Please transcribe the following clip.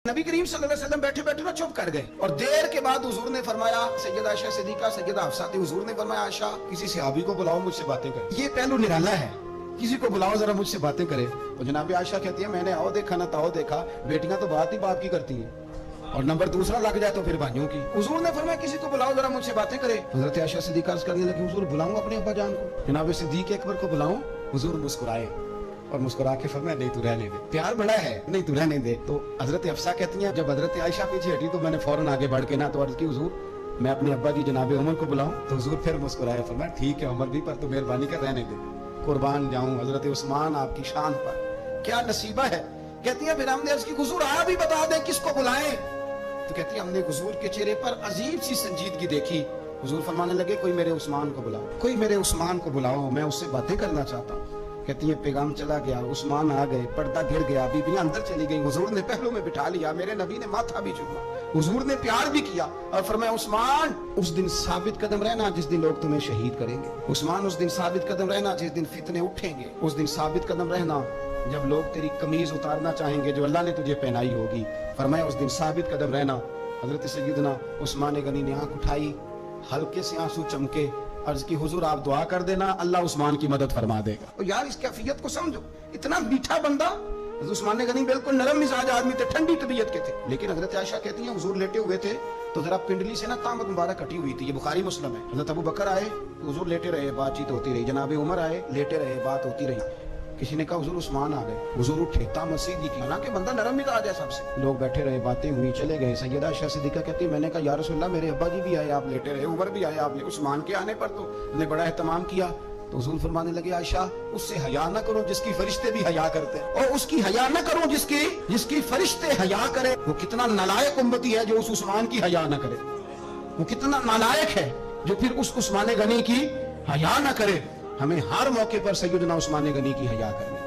नबी करीम सल्लल्लाहु अलैहि वसल्लम बैठे बैठे ना चुप कर गए और देर के बाद हुजूर ने फरमाया, सैयदा आयशा सिद्दीका सैयदा हफ्सा थी, हुजूर ने फरमाया आयशा किसी सहाबी को बुलाओ मुझसे बातें करे। ये पहलू निराला है, किसी को बुलाओ जरा मुझसे बातें करे। तो जनाब आयशा कहती है मैंने आओ देखा ना ताओ देखा, बेटियां तो बात ही बाप की करती हैं और नंबर दूसरा लग जाए तो फिर भाइयों की। हुजूर ने फरमाया किसी को बुलाओ जरा मुझसे बातें करे। हजरत आयशा सिद्दीका अर्ज करने लगी हुजूर बुलाऊं अपने अब्बा जान को, जनाब सिद्दीक अकबर को बुलाऊं। हुजूर मुस्कुराए और मुस्कुरा के फरमाया नहीं तू रहने दे, प्यार बड़ा है, नहीं तू रहने दे। तो हजरत हफ्सा कहती हैं जब हजरत आयशा पीछे हटी तो मैंने फौरन आगे बढ़ के ना तो अर्ज की हुजूर मैं अपने अब्बा जी जनाब उमर को बुलाऊं। तो हुजूर फिर मुस्कुराए फरमाया ठीक है उमर भी, पर तू मेहरबानी कर रहने दे, कुर्बान जाऊं हजरत उस्मान आपकी शान पर, क्या नसीबा है। कहती है फिर हमने अर्ज की हुजूर आप भी बता दें किसको बुलाएं। तो कहती है हमने हुजूर के चेहरे पर अजीब सी संजीदगी देखी। हुजूर फरमाने लगे कोई मेरे उस्मान को बुलाओ, कोई मेरे उस्मान को बुलाओ, मैं उससे बातें करना चाहता हूँ। कहती है पैगाम चला गया, उस्मान आ गए, पर्दा गिर गया, बीबियां अंदर चली गई, हुजूर ने पहलू में बिठा लिया, मेरे नबी ने माथा भी चूमा, हुजूर ने प्यार भी किया और फरमाया उस्मान उस दिन साबित कदम रहना जिस दिन लोग तुम्हें शहीद करेंगे, उस्मान उस दिन साबित कदम रहना जिस दिन फितने उठेंगे, उस दिन साबित कदम रहना जब लोग तेरी कमीज उतारना चाहेंगे जो अल्लाह ने तुझे पहनाई होगी। फरमाया उस दिन साबित कदम रहना। हजरत सैयदना उस्मान गनी ने आंख उठाई, हल्के से आंसू चमके, अर्ज की हुजूर आप दुआ कर देना अल्लाह उस्मान की मदद फरमा देगा। और यार इस कैफियत को समझो, इतना मीठा बंदा। उस्मान गनी बिल्कुल नरम मिजाज आदमी थे, ठंडी तबीयत के थे, लेकिन हजरत आयशा कहती हैं हुजूर लेटे हुए थे तो जरा पिंडली से ना तामत मुबारक कटी हुई थी, ये बुखारी मुस्लिम है। हजरत अबू बकर आए, हुजूर लेटे रहे, बातचीत होती रही, जनाब उमर आए, लेटे रहे, बात होती रही। किसी ने कहा हुजूर उस्मान आ गए, हुजूर उठे, तामत सीधी की, हालांकि बंदा नरम मिजाज है सबसे। लोग बैठे रहे, बातें हुई, चले गए। सैयदा आयशा सिद्दीका कहती है मैंने कहा या रसूलल्लाह मेरे अब्बा जी भी आए, आप लेटे रहे, उमर भी आए, आपने उस्मान के आने पर तो ने बड़ा एहतमाम किया। तो हुजूर फरमाने लगे आयशा उससे हया न करो जिसकी फरिश्ते भी हया करते हैं, और उसकी हया न करो जिसकी फरिश्ते हया करे। वो कितना नालायक उम्मती है जो उस उस्मान की हया न करे, वो कितना नालायक है जो फिर उस उस्मान गनी की हया न करे। हमें हर मौके पर सैयदना उस्मान गनी की हया करनी।